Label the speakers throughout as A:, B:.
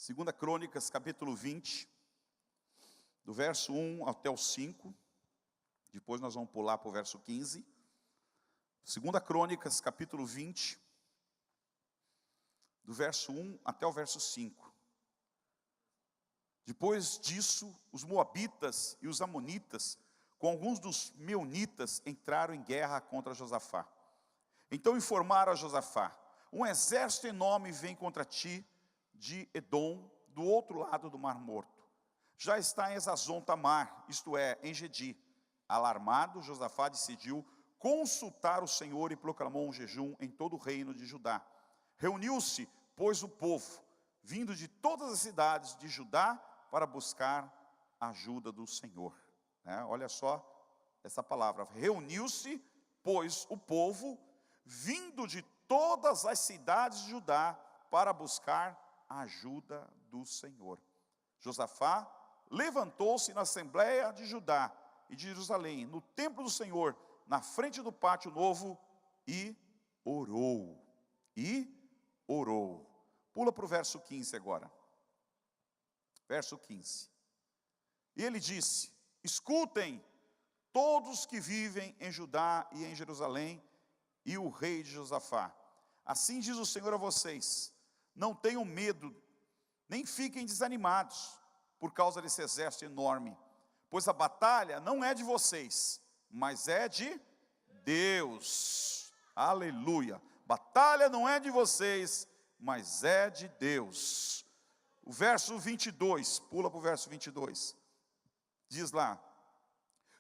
A: Segunda Crônicas, capítulo 20, do verso 1 até o 5. Depois nós vamos pular para o verso 15. Segunda Crônicas, capítulo 20, do verso 1 até o verso 5. Depois disso, os moabitas e os amonitas, com alguns dos meunitas, entraram em guerra contra Josafá. Então informaram a Josafá: um exército enorme vem contra ti de Edom, do outro lado do Mar Morto. Já está em Ezazon Tamar, isto é, em Gedi. Alarmado, Josafá decidiu consultar o Senhor e proclamou um jejum em todo o reino de Judá. Reuniu-se, pois, o povo, vindo de todas as cidades de Judá, para buscar a ajuda do Senhor. Olha só essa palavra. Reuniu-se, pois, o povo, vindo de todas as cidades de Judá, para buscar a ajuda do Senhor. Josafá levantou-se na assembleia de Judá e de Jerusalém, no templo do Senhor, na frente do pátio novo, e orou. Pula para o verso 15 agora. Verso 15. E ele disse: escutem todos que vivem em Judá e em Jerusalém, e o rei de Josafá. Assim diz o Senhor a vocês: não tenham medo, nem fiquem desanimados por causa desse exército enorme, pois a batalha não é de vocês, mas é de Deus. Aleluia. Batalha não é de vocês, mas é de Deus. O verso 22, pula para o verso 22. Diz lá: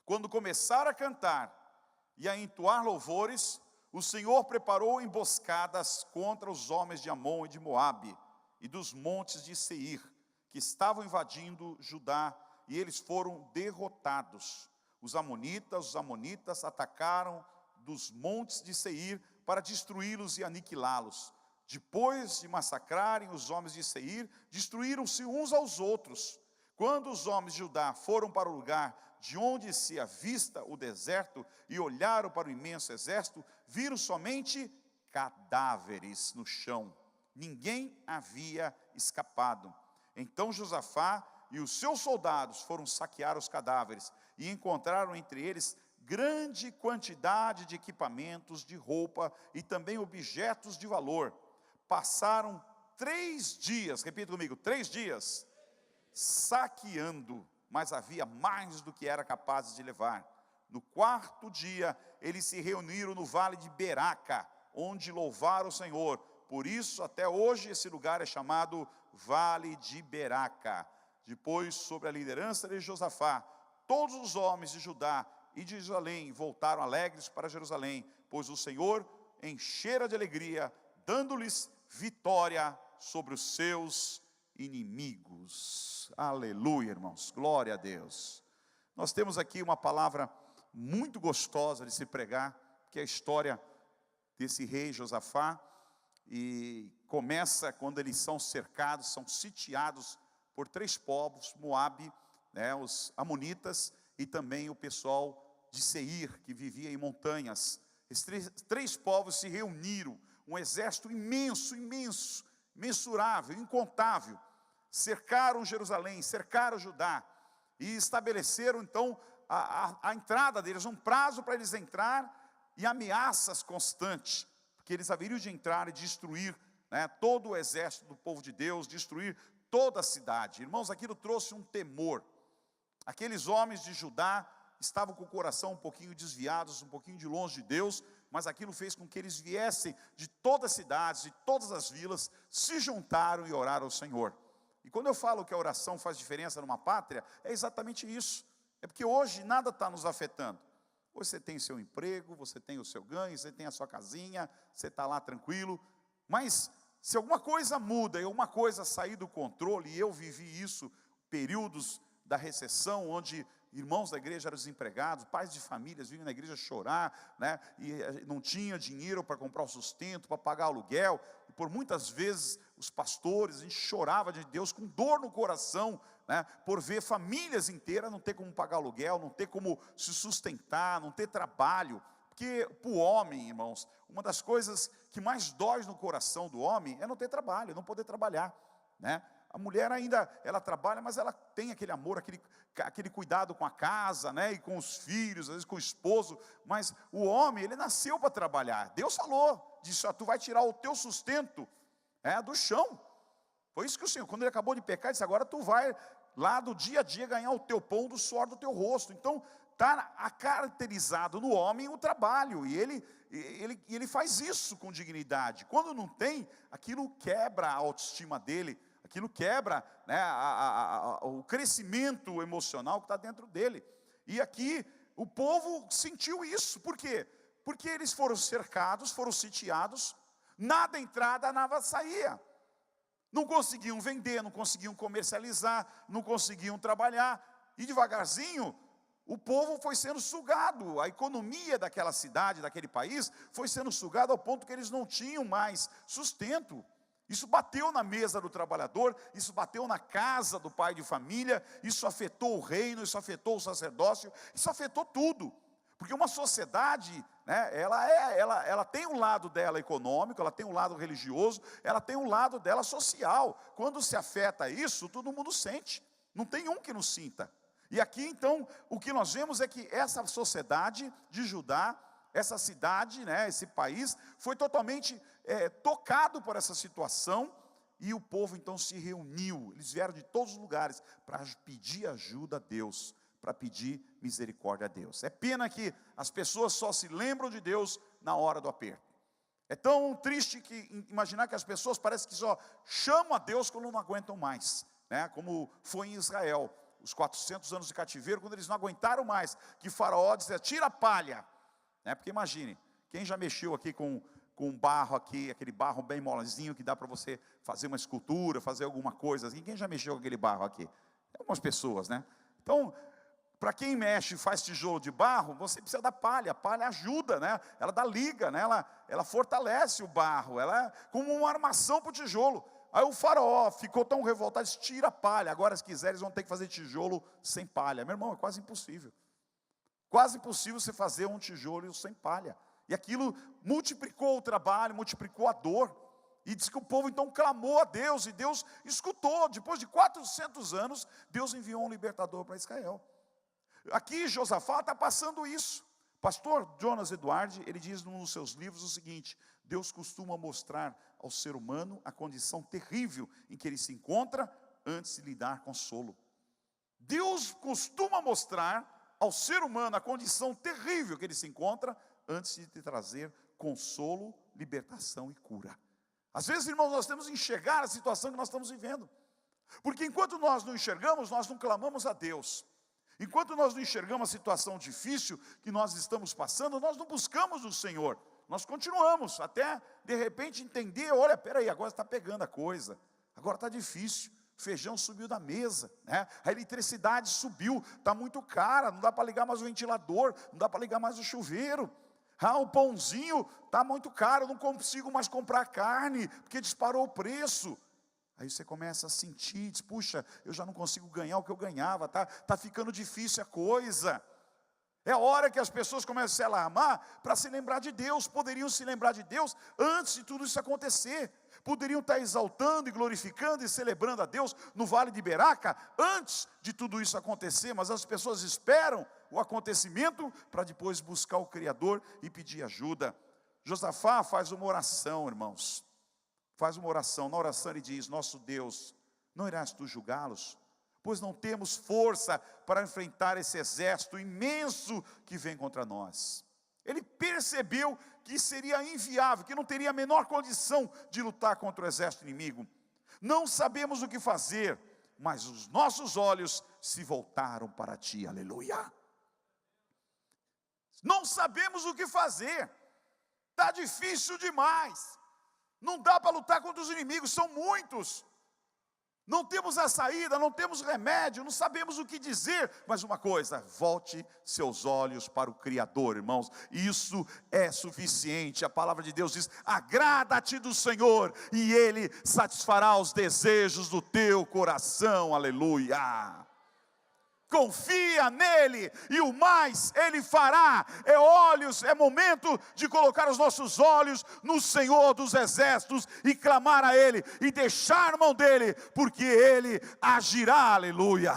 A: quando começaram a cantar e a entoar louvores, o Senhor preparou emboscadas contra os homens de Amon e de Moabe e dos montes de Seir, que estavam invadindo Judá, e eles foram derrotados. Os amonitas atacaram dos montes de Seir para destruí-los e aniquilá-los. Depois de massacrarem os homens de Seir, destruíram-se uns aos outros. Quando os homens de Judá foram para o lugar de onde se avista o deserto e olharam para o imenso exército, viram somente cadáveres no chão. Ninguém havia escapado. Então Josafá e os seus soldados foram saquear os cadáveres e encontraram entre eles grande quantidade de equipamentos, de roupa e também objetos de valor. Passaram 3 dias, repita comigo, 3 dias, saqueando, mas havia mais do que era capaz de levar. No 4º dia, eles se reuniram no vale de Beraca, onde louvaram o Senhor. Por isso, até hoje, esse lugar é chamado Vale de Beraca. Depois, sob a liderança de Josafá, todos os homens de Judá e de Jerusalém voltaram alegres para Jerusalém, pois o Senhor enchera de alegria, dando-lhes vitória sobre os seus inimigos. Aleluia, irmãos, glória a Deus. Nós temos aqui uma palavra muito gostosa de se pregar, que é a história desse rei Josafá, e começa quando eles são cercados, são sitiados por 3 povos, Moabe, os amonitas e também o pessoal de Seir, que vivia em montanhas. Esses 3 povos se reuniram, um exército imenso, mensurável, incontável, cercaram Jerusalém, cercaram Judá, e estabeleceram então a entrada deles, um prazo para eles entrar, e ameaças constantes, porque eles haveriam de entrar e destruir todo o exército do povo de Deus, destruir toda a cidade. Irmãos, aquilo trouxe um temor. Aqueles homens de Judá estavam com o coração um pouquinho desviados, um pouquinho de longe de Deus, mas aquilo fez com que eles viessem de todas as cidades, de todas as vilas, se juntaram e oraram ao Senhor. E quando eu falo que a oração faz diferença numa pátria, é exatamente isso. É porque hoje nada está nos afetando. Hoje você tem o seu emprego, você tem o seu ganho, você tem a sua casinha, você está lá tranquilo. Mas se alguma coisa muda e alguma coisa sair do controle, e eu vivi isso, períodos da recessão, onde irmãos da igreja eram desempregados, pais de famílias vinham na igreja chorar, e não tinha dinheiro para comprar o sustento, para pagar o aluguel, e por muitas vezes os pastores, a gente chorava de Deus com dor no coração, por ver famílias inteiras não ter como pagar aluguel, não ter como se sustentar, não ter trabalho. Porque para o homem, irmãos, uma das coisas que mais dói no coração do homem é não ter trabalho, não poder trabalhar, A mulher ainda, ela trabalha, mas ela tem aquele amor, aquele cuidado com a casa, né? E com os filhos, às vezes com o esposo. Mas o homem, ele nasceu para trabalhar. Deus falou, disse, tu vai tirar o teu sustento do chão. Foi isso que o Senhor, quando ele acabou de pecar, disse, agora tu vai lá do dia a dia ganhar o teu pão do suor do teu rosto. Então, está caracterizado no homem o trabalho, e ele faz isso com dignidade. Quando não tem, aquilo quebra a autoestima dele, aquilo quebra, né, o crescimento emocional que está dentro dele. E aqui, o povo sentiu isso, por quê? Porque eles foram cercados, foram sitiados, nada entrada, nada saía. Não conseguiam vender, não conseguiam comercializar, não conseguiam trabalhar, e devagarzinho, o povo foi sendo sugado, a economia daquela cidade, daquele país, foi sendo sugada ao ponto que eles não tinham mais sustento. Isso bateu na mesa do trabalhador, isso bateu na casa do pai de família, isso afetou o reino, isso afetou o sacerdócio, isso afetou tudo. Porque uma sociedade, né, ela tem um lado dela econômico, ela tem um lado religioso, ela tem um lado dela social. Quando se afeta isso, todo mundo sente, não tem um que não sinta. E aqui então, o que nós vemos é que essa sociedade de Judá, essa cidade, né, esse país, foi totalmente tocado por essa situação, e o povo então se reuniu, eles vieram de todos os lugares, para pedir ajuda a Deus, para pedir misericórdia a Deus. É pena que as pessoas só se lembram de Deus na hora do aperto. É tão triste que imaginar que as pessoas parecem que só chamam a Deus quando não aguentam mais, né, como foi em Israel. Os 400 anos de cativeiro, quando eles não aguentaram mais, que Faraó dizia, tira a palha, né? Porque imagine, quem já mexeu aqui com barro aqui, aquele barro bem molezinho, que dá para você fazer uma escultura, fazer alguma coisa assim, quem já mexeu com aquele barro aqui? Algumas pessoas, né? Então, para quem mexe e faz tijolo de barro, você precisa da palha, a palha ajuda, né? Ela dá liga, né? Ela fortalece o barro, ela é como uma armação para o tijolo. Aí o Faraó ficou tão revoltado, disse, tira a palha, agora se quiser eles vão ter que fazer tijolo sem palha. Meu irmão, é quase impossível. Quase impossível você fazer um tijolo sem palha. E aquilo multiplicou o trabalho, multiplicou a dor. E diz que o povo então clamou a Deus, e Deus escutou. Depois de 400 anos, Deus enviou um libertador para Israel. Aqui Josafá está passando isso. Pastor Jonas Eduardi, ele diz num dos seus livros o seguinte: Deus costuma mostrar ao ser humano a condição terrível em que ele se encontra antes de lhe dar consolo. Deus costuma mostrar ao ser humano a condição terrível que ele se encontra antes de te trazer consolo, libertação e cura. Às vezes, irmãos, nós temos que enxergar a situação que nós estamos vivendo. Porque enquanto nós não enxergamos, nós não clamamos a Deus. Enquanto nós não enxergamos a situação difícil que nós estamos passando, nós não buscamos o Senhor. Nós continuamos até, de repente, entender, olha, peraí, agora está pegando a coisa. Agora está difícil. O feijão subiu da mesa, né? A eletricidade subiu, está muito cara, não dá para ligar mais o ventilador, não dá para ligar mais o chuveiro. O pãozinho está muito caro, eu não consigo mais comprar carne, porque disparou o preço. Aí você começa a sentir, diz, puxa, eu já não consigo ganhar o que eu ganhava, tá ficando difícil a coisa. É hora que as pessoas começam a se alarmar para se lembrar de Deus. Poderiam se lembrar de Deus antes de tudo isso acontecer. Poderiam estar exaltando e glorificando e celebrando a Deus no Vale de Beraca antes de tudo isso acontecer. Mas as pessoas esperam o acontecimento para depois buscar o Criador e pedir ajuda. Josafá faz uma oração, irmãos. Faz uma oração. Na oração ele diz, nosso Deus, não irás tu julgá-los? Pois não temos força para enfrentar esse exército imenso que vem contra nós. Ele percebeu que seria inviável, que não teria a menor condição de lutar contra o exército inimigo. Não sabemos o que fazer, mas os nossos olhos se voltaram para ti, aleluia. Não sabemos o que fazer, está difícil demais, não dá para lutar contra os inimigos, são muitos. Não temos a saída, não temos remédio, não sabemos o que dizer. Mas uma coisa, volte seus olhos para o Criador, irmãos. Isso é suficiente. A palavra de Deus diz, agrada-te do Senhor, e Ele satisfará os desejos do teu coração, aleluia. confia nele, e o mais ele fará. É momento de colocar os nossos olhos no Senhor dos Exércitos, e clamar a ele, e deixar a mão dele, porque ele agirá, aleluia.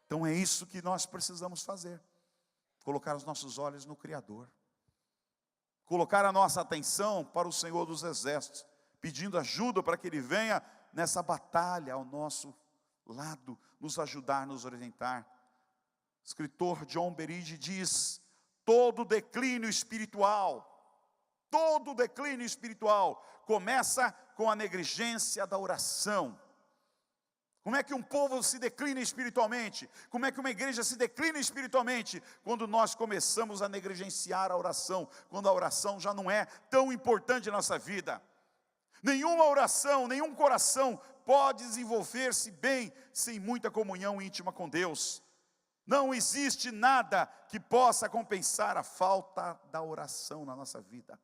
A: Então é isso que nós precisamos fazer, colocar os nossos olhos no Criador, colocar a nossa atenção para o Senhor dos Exércitos, pedindo ajuda para que ele venha nessa batalha ao nosso lado, nos ajudar, nos orientar. O escritor John Beride diz: todo declínio espiritual começa com a negligência da oração. Como é que um povo se declina espiritualmente? Como é que uma igreja se declina espiritualmente? Quando nós começamos a negligenciar a oração, quando a oração já não é tão importante na nossa vida. Nenhuma oração, nenhum coração pode desenvolver-se bem sem muita comunhão íntima com Deus. Não existe nada que possa compensar a falta da oração na nossa vida.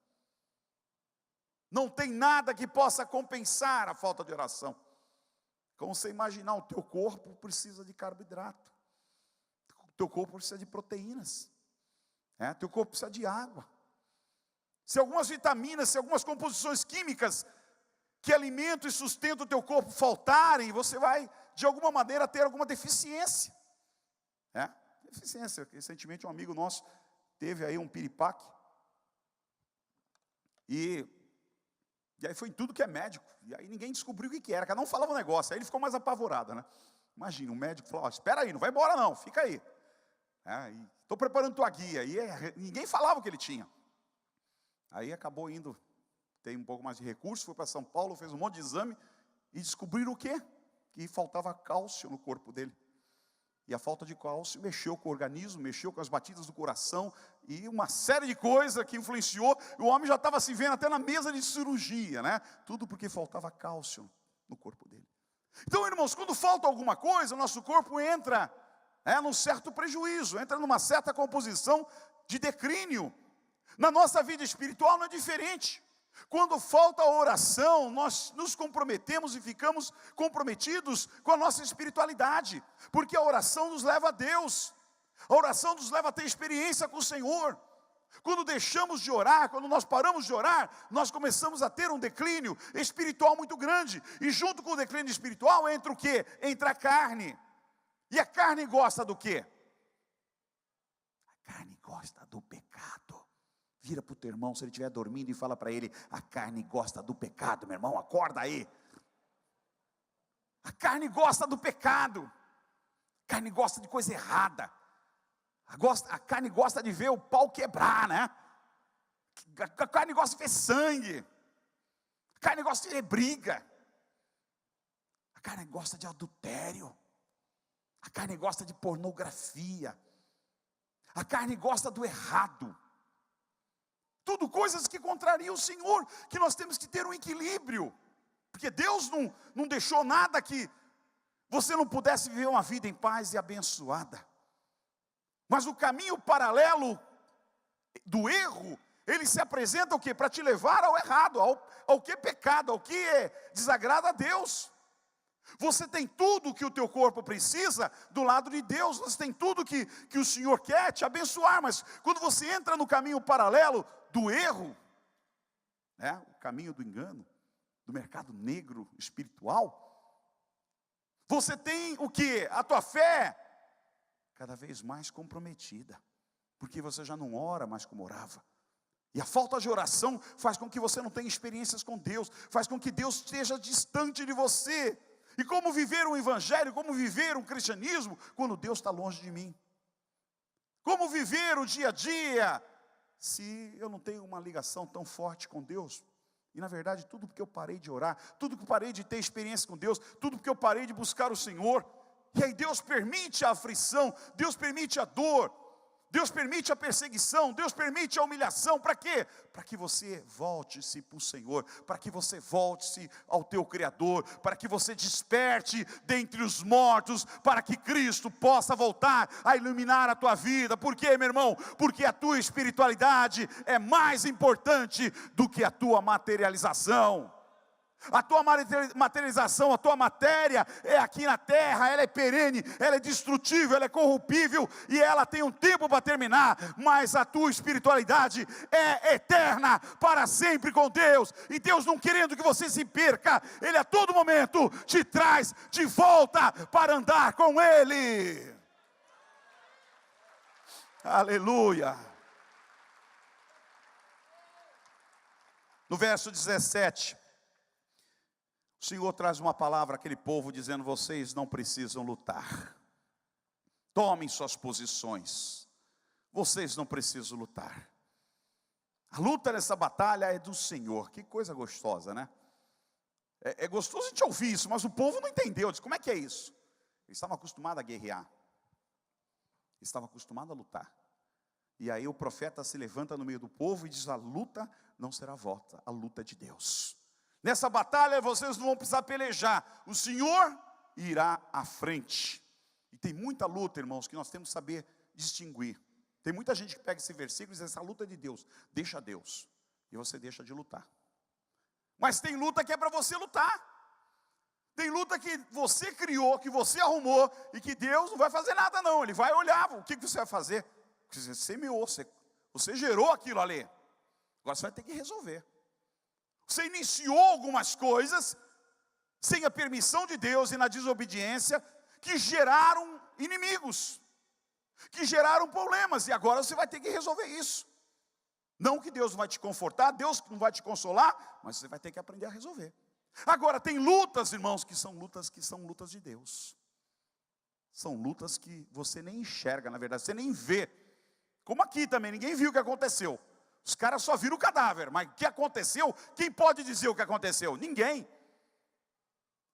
A: Não tem nada que possa compensar a falta de oração. Como você imaginar, o teu corpo precisa de carboidrato, o teu corpo precisa de proteínas, o teu corpo precisa de água. Se algumas vitaminas, se algumas composições químicas que alimentam e sustentam o teu corpo faltarem, você vai, de alguma maneira, ter alguma deficiência. Deficiência. Recentemente um amigo nosso teve aí um piripaque, e aí foi em tudo que é médico, e aí ninguém descobriu o que era, cada um falava um negócio, aí ele ficou mais apavorado, né? Imagina, o médico falou: espera aí, não vai embora não, fica aí. Estou preparando tua guia, e ninguém falava o que ele tinha. Aí acabou indo, tem um pouco mais de recurso, foi para São Paulo, fez um monte de exame, e descobriram o quê? Que faltava cálcio no corpo dele. E a falta de cálcio mexeu com o organismo, mexeu com as batidas do coração, e uma série de coisas que influenciou. O homem já estava se vendo até na mesa de cirurgia, né? Tudo porque faltava cálcio no corpo dele. Então, irmãos, quando falta alguma coisa, o nosso corpo entra num certo prejuízo, entra numa certa composição de declínio. Na nossa vida espiritual não é diferente. Quando falta a oração, nós nos comprometemos e ficamos comprometidos com a nossa espiritualidade, porque a oração nos leva a Deus, a oração nos leva a ter experiência com o Senhor. Quando deixamos de orar, quando nós paramos de orar, nós começamos a ter um declínio espiritual muito grande, e junto com o declínio espiritual entra o quê? Entra a carne. E a carne gosta do quê? A carne gosta do pecado. Vira para o teu irmão, se ele estiver dormindo, e fala para ele: a carne gosta do pecado, meu irmão, acorda aí. A carne gosta do pecado, a carne gosta de coisa errada, a carne gosta de ver o pau quebrar, né? A carne gosta de ver sangue, a carne gosta de ver briga, a carne gosta de adultério, a carne gosta de pornografia, a carne gosta do errado. Tudo coisas que contrariam o Senhor, que nós temos que ter um equilíbrio, porque Deus não deixou nada que você não pudesse viver uma vida em paz e abençoada. Mas o caminho paralelo do erro, ele se apresenta o quê? Para te levar ao errado, ao que é pecado, ao que desagrada a Deus. Você tem tudo que o teu corpo precisa do lado de Deus, você tem tudo que o Senhor quer te abençoar, mas quando você entra no caminho paralelo do erro, o caminho do engano, do mercado negro espiritual, você tem o que? A tua fé cada vez mais comprometida, porque você já não ora mais como orava. E a falta de oração faz com que você não tenha experiências com Deus, faz com que Deus esteja distante de você. E como viver um evangelho, como viver um cristianismo, quando Deus está longe de mim? Como viver o dia a dia, se eu não tenho uma ligação tão forte com Deus? E na verdade, tudo porque eu parei de orar, tudo que eu parei de ter experiência com Deus, tudo porque eu parei de buscar o Senhor. E aí Deus permite a aflição, Deus permite a dor, Deus permite a perseguição, Deus permite a humilhação. Para quê? Para que você volte-se para o Senhor, para que você volte-se ao teu Criador, para que você desperte dentre os mortos, para que Cristo possa voltar a iluminar a tua vida. Por quê, meu irmão? Porque a tua espiritualidade é mais importante do que a tua materialização. A tua materialização, a tua matéria é aqui na terra, ela é perene, ela é destrutível, ela é corruptível e ela tem um tempo para terminar, mas a tua espiritualidade é eterna, para sempre com Deus. E Deus, não querendo que você se perca, Ele a todo momento te traz de volta para andar com Ele. Aleluia. No verso 17, o Senhor traz uma palavra àquele povo dizendo: vocês não precisam lutar. Tomem suas posições. Vocês não precisam lutar. A luta nessa batalha é do Senhor. Que coisa gostosa, né? É gostoso a gente ouvir isso, mas o povo não entendeu. Diz: como é que é isso? Eles estavam acostumados a guerrear. Eles estavam acostumados a lutar. E aí o profeta se levanta no meio do povo e diz: a luta não será vossa, a luta é de Deus. Nessa batalha vocês não vão precisar pelejar, o Senhor irá à frente. E tem muita luta, irmãos, que nós temos que saber distinguir. Tem muita gente que pega esse versículo e diz: essa luta é de Deus, deixa Deus. E você deixa de lutar. Mas tem luta que é para você lutar. Tem luta que você criou, que você arrumou, e que Deus não vai fazer nada não. Ele vai olhar, o que você vai fazer? Você semeou, você gerou aquilo ali. Agora você vai ter que resolver. Você iniciou algumas coisas sem a permissão de Deus e na desobediência, que geraram inimigos, que geraram problemas, e agora você vai ter que resolver isso. Não que Deus não vai te confortar, Deus não vai te consolar, mas você vai ter que aprender a resolver. Agora tem lutas, irmãos, que são lutas de Deus. São lutas que você nem enxerga, na verdade, você nem vê. Como aqui também, ninguém viu o que aconteceu. Os caras só viram o cadáver, mas o que aconteceu? Quem pode dizer o que aconteceu? Ninguém.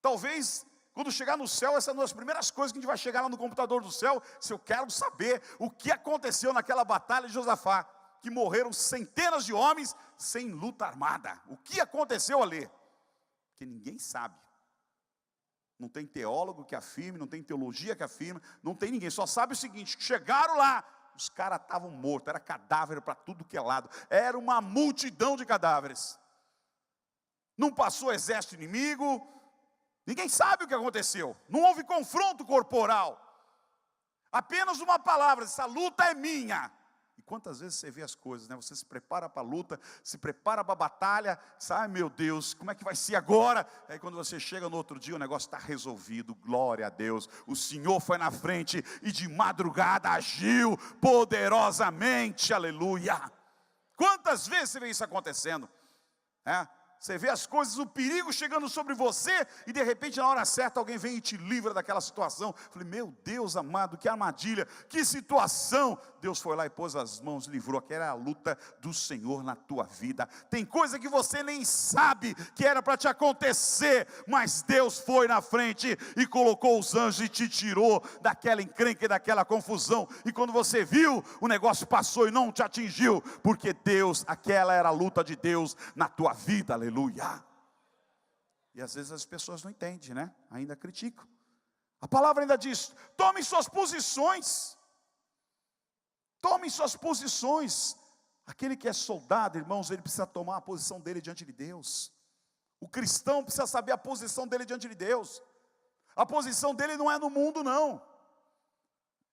A: Talvez, quando chegar no céu, essa é uma das primeiras coisas que a gente vai chegar lá no computador do céu. Se eu quero saber o que aconteceu naquela batalha de Josafá, que morreram centenas de homens sem luta armada. O que aconteceu ali? Porque ninguém sabe. Não tem teólogo que afirme, não tem teologia que afirme, não tem ninguém. Só sabe o seguinte: que chegaram lá, os caras estavam mortos, era cadáver para tudo que é lado, era uma multidão de cadáveres. Não passou exército inimigo, ninguém sabe o que aconteceu, não houve confronto corporal, apenas uma palavra: essa luta é minha. E quantas vezes você vê as coisas, né? Você se prepara para a luta, se prepara para a batalha, sabe, meu Deus, como é que vai ser agora? Aí quando você chega no outro dia, o negócio está resolvido, glória a Deus, o Senhor foi na frente e de madrugada agiu poderosamente, aleluia. Quantas vezes você vê isso acontecendo? Você vê as coisas, o perigo chegando sobre você, e de repente na hora certa alguém vem e te livra daquela situação. Falei: meu Deus amado, que armadilha, que situação. Deus foi lá e pôs as mãos, livrou, que era a luta do Senhor na tua vida. Tem coisa que você nem sabe que era para te acontecer, mas Deus foi na frente e colocou os anjos e te tirou daquela encrenca e daquela confusão. E quando você viu, o negócio passou e não te atingiu, porque Deus, aquela era a luta de Deus na tua vida, aleluia. E às vezes as pessoas não entendem, né? Ainda criticam. A palavra ainda diz: tome suas posições. Tome suas posições. Aquele que é soldado, irmãos, ele precisa tomar a posição dele diante de Deus. O cristão precisa saber a posição dele diante de Deus. A posição dele não é no mundo, não.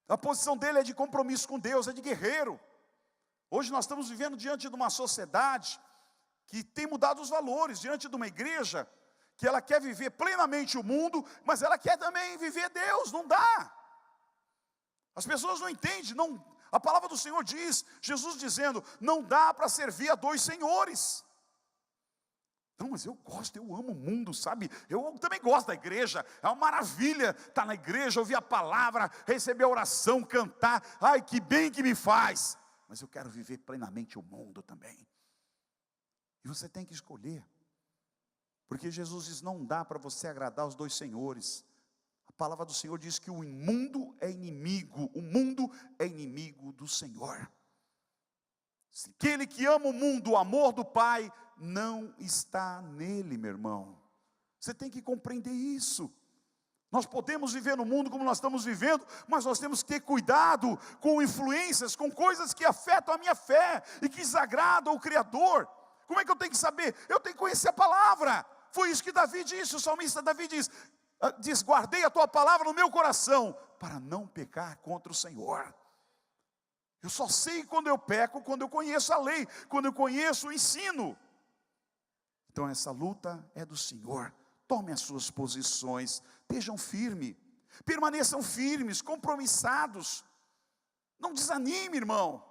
A: A posição dele é de compromisso com Deus, é de guerreiro. Hoje nós estamos vivendo diante de uma sociedade que tem mudado os valores, diante de uma igreja que ela quer viver plenamente o mundo, mas ela quer também viver Deus. Não dá. As pessoas não entendem, não. A palavra do Senhor diz, Jesus dizendo: não dá para servir a dois senhores. Não, mas eu gosto, eu amo o mundo, sabe? Eu também gosto da igreja, é uma maravilha estar na igreja, ouvir a palavra, receber a oração, cantar. Ai, que bem que me faz. Mas eu quero viver plenamente o mundo também. E você tem que escolher. Porque Jesus diz: não dá para você agradar os dois senhores. A palavra do Senhor diz que o mundo é inimigo do Senhor. Aquele que ama o mundo, o amor do Pai não está nele, meu irmão. Você tem que compreender isso. Nós podemos viver no mundo como nós estamos vivendo, mas nós temos que ter cuidado com influências, com coisas que afetam a minha fé e que desagradam o Criador. Como é que eu tenho que saber? Eu tenho que conhecer a palavra. Foi isso que Davi disse, o salmista Davi diz, guardei a tua palavra no meu coração, para não pecar contra o Senhor. Eu só sei quando eu peco, quando eu conheço a lei, quando eu conheço o ensino. Então essa luta é do Senhor. Tome as suas posições, estejam firmes, permaneçam firmes, compromissados. Não desanime, irmão.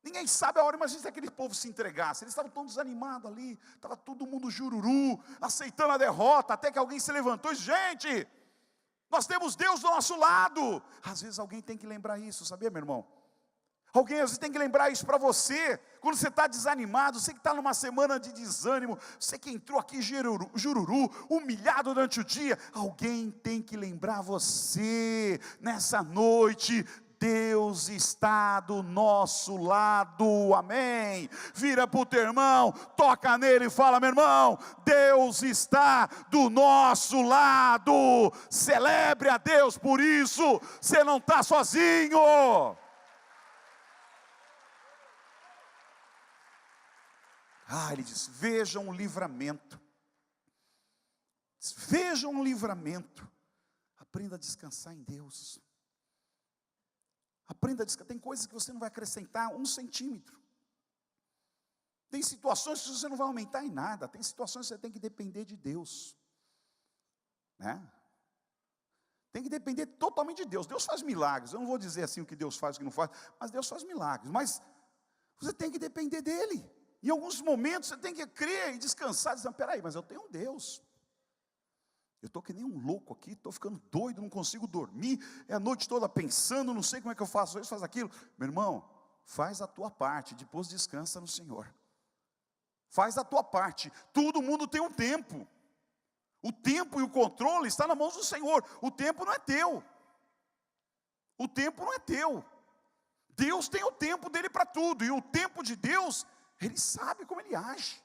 A: Ninguém sabe a hora, imagina se aquele povo se entregasse. Eles estavam tão desanimados ali, estava todo mundo jururu, aceitando a derrota, até que alguém se levantou e disse, gente, nós temos Deus do nosso lado. Às vezes alguém tem que lembrar isso, sabia, meu irmão? Alguém às vezes tem que lembrar isso para você, quando você está desanimado, você que está numa semana de desânimo, você que entrou aqui jururu, humilhado durante o dia, alguém tem que lembrar você, nessa noite, Deus está do nosso lado, amém? Vira para o teu irmão, toca nele e fala, meu irmão, Deus está do nosso lado, celebre a Deus por isso, você não está sozinho. Ele diz, vejam o livramento. Vejam o livramento. Aprenda a descansar em Deus. Aprenda a descansar. Tem coisas que você não vai acrescentar 1 centímetro. Tem situações que você não vai aumentar em nada. Tem situações que você tem que depender de Deus. Né? Tem que depender totalmente de Deus. Deus faz milagres. Eu não vou dizer assim o que Deus faz, o que não faz. Mas Deus faz milagres. Mas você tem que depender dEle. Em alguns momentos você tem que crer e descansar, dizendo, peraí, mas eu tenho um Deus. Eu estou que nem um louco aqui, estou ficando doido, não consigo dormir, é a noite toda pensando, não sei como é que eu faço isso, faço aquilo. Meu irmão, faz a tua parte, depois descansa no Senhor. Faz a tua parte, todo mundo tem um tempo. O tempo e o controle está nas mãos do Senhor, o tempo não é teu. O tempo não é teu. Deus tem o tempo dele para tudo, e o tempo de Deus, Ele sabe como Ele age.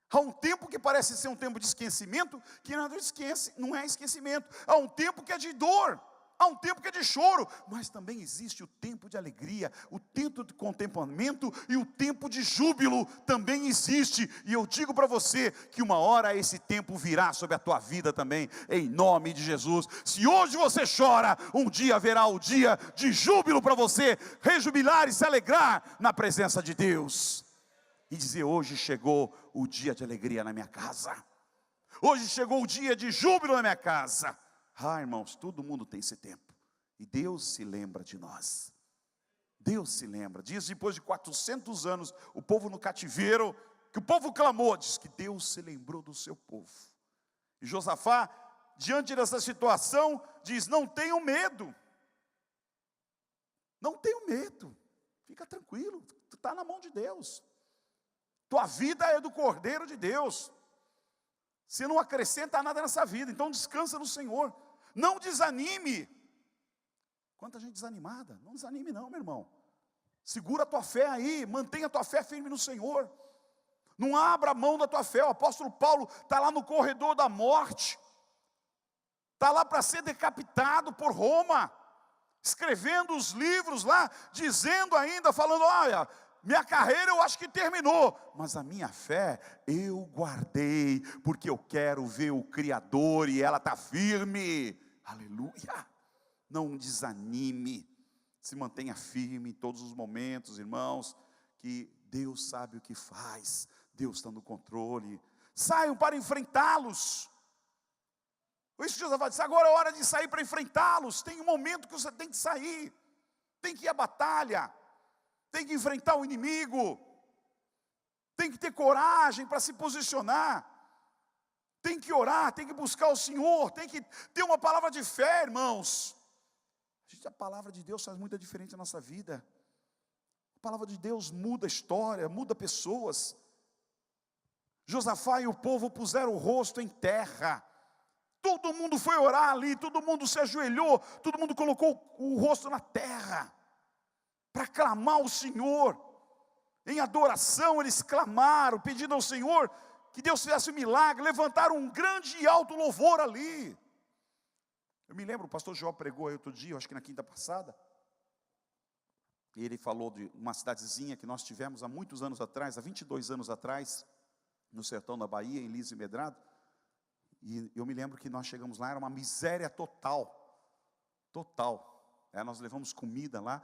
A: Há um tempo que parece ser um tempo de esquecimento, que não é esquecimento. Há um tempo que é de dor, há um tempo que é de choro, mas também existe o tempo de alegria, o tempo de contemplamento e o tempo de júbilo também existe. E eu digo para você que uma hora esse tempo virá sobre a tua vida também, em nome de Jesus. Se hoje você chora, um dia haverá o dia de júbilo para você, rejubilar e se alegrar na presença de Deus. E dizer, hoje chegou o dia de alegria na minha casa. Hoje chegou o dia de júbilo na minha casa. Irmãos, todo mundo tem esse tempo. E Deus se lembra de nós. Deus se lembra. Diz, depois de 400 anos, o povo no cativeiro, que o povo clamou, diz que Deus se lembrou do seu povo. E Josafá, diante dessa situação, diz, não tenham medo. Não tenham medo. Fica tranquilo, tu está na mão de Deus. Tua vida é do Cordeiro de Deus. Você não acrescenta nada nessa vida, então descansa no Senhor. Não desanime. Quanta gente desanimada. Não desanime não, meu irmão. Segura a tua fé aí, mantenha a tua fé firme no Senhor. Não abra a mão da tua fé. O apóstolo Paulo está lá no corredor da morte. Está lá para ser decapitado por Roma. Escrevendo os livros lá, dizendo ainda, falando, olha, minha carreira eu acho que terminou, mas a minha fé eu guardei, porque eu quero ver o Criador e ela está firme. Aleluia. Não desanime, se mantenha firme em todos os momentos, irmãos, que Deus sabe o que faz, Deus está no controle. Saiam para enfrentá-los. Por isso Jesus vai dizer, agora é hora de sair para enfrentá-los. Tem um momento que você tem que sair, tem que ir à batalha, tem que enfrentar o inimigo, tem que ter coragem para se posicionar, tem que orar, tem que buscar o Senhor, tem que ter uma palavra de fé, irmãos. A palavra de Deus faz muita diferença na nossa vida. A palavra de Deus muda a história, muda pessoas. Josafá e o povo puseram o rosto em terra. Todo mundo foi orar ali, todo mundo se ajoelhou, todo mundo colocou o rosto na terra, para clamar ao Senhor. Em adoração eles clamaram, pedindo ao Senhor que Deus fizesse um milagre, levantaram um grande e alto louvor ali. Eu me lembro, o pastor João pregou aí outro dia, acho que na quinta passada, e ele falou de uma cidadezinha que nós tivemos há muitos anos atrás, há 22 anos atrás, no sertão da Bahia, em Liso e Medrado. E eu me lembro que nós chegamos lá, era uma miséria total. Nós levamos comida lá,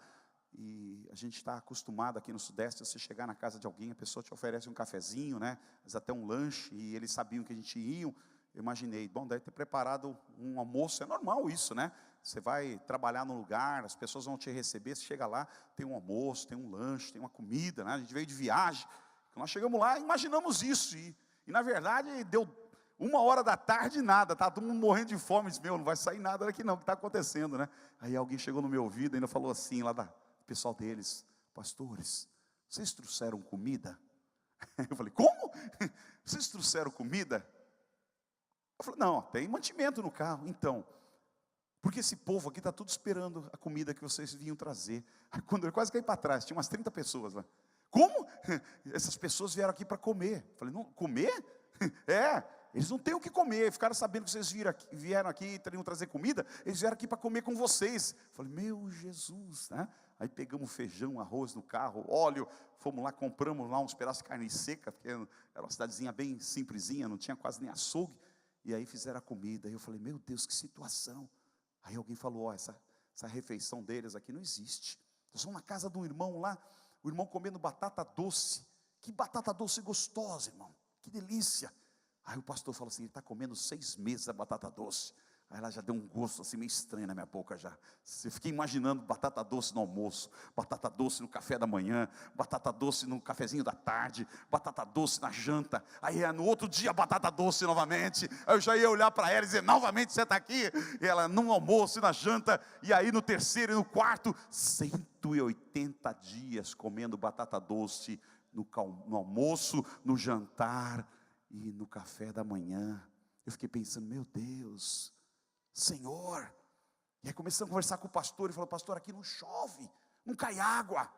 A: e a gente está acostumado aqui no Sudeste, você chegar na casa de alguém, a pessoa te oferece um cafezinho, né? Mas até um lanche, e eles sabiam que a gente ia. Eu imaginei, bom, deve ter preparado um almoço, é normal isso, né? Você vai trabalhar num lugar, as pessoas vão te receber, você chega lá, tem um almoço, tem um lanche, tem uma comida, né? A gente veio de viagem. Nós chegamos lá, imaginamos isso, e na verdade deu 1h da tarde nada, tá todo mundo morrendo de fome, disse, não vai sair nada daqui não, o que está acontecendo, né? Aí alguém chegou no meu ouvido e ainda falou assim, lá do pessoal deles, pastores, vocês trouxeram comida? Eu falei, como? Vocês trouxeram comida? Eu falei, não, tem mantimento no carro. Então, porque esse povo aqui está tudo esperando a comida que vocês vinham trazer. Aí, quando eu quase caí para trás, tinha umas 30 pessoas lá. Como? Essas pessoas vieram aqui para comer. Eu falei, não, comer? Eles não têm o que comer. Ficaram sabendo que vocês vieram aqui e teriam trazer comida. Eles vieram aqui para comer com vocês. Eu falei, meu Jesus, né? Aí pegamos feijão, arroz no carro, óleo. Fomos lá, compramos lá uns pedaços de carne seca, porque era uma cidadezinha bem simplesinha, não tinha quase nem açougue. E aí fizeram a comida. E eu falei, meu Deus, que situação. Aí alguém falou, essa refeição deles aqui não existe. Nós vamos na casa de um irmão lá, o irmão comendo batata doce. Que batata doce gostosa, irmão. Que delícia. Aí o pastor falou assim, ele está comendo 6 meses a batata doce. Aí ela já deu um gosto assim meio estranho na minha boca já. Eu fiquei imaginando batata doce no almoço, batata doce no café da manhã, batata doce no cafezinho da tarde, batata doce na janta. Aí no outro dia batata doce novamente. Aí eu já ia olhar para ela e dizer, novamente você está aqui? E ela no almoço e na janta. E aí no terceiro e no quarto, 180 dias comendo batata doce no almoço, no jantar e no café da manhã. Eu fiquei pensando, meu Deus, Senhor. E aí começamos a conversar com o pastor, ele falou, pastor, aqui não chove, não cai água.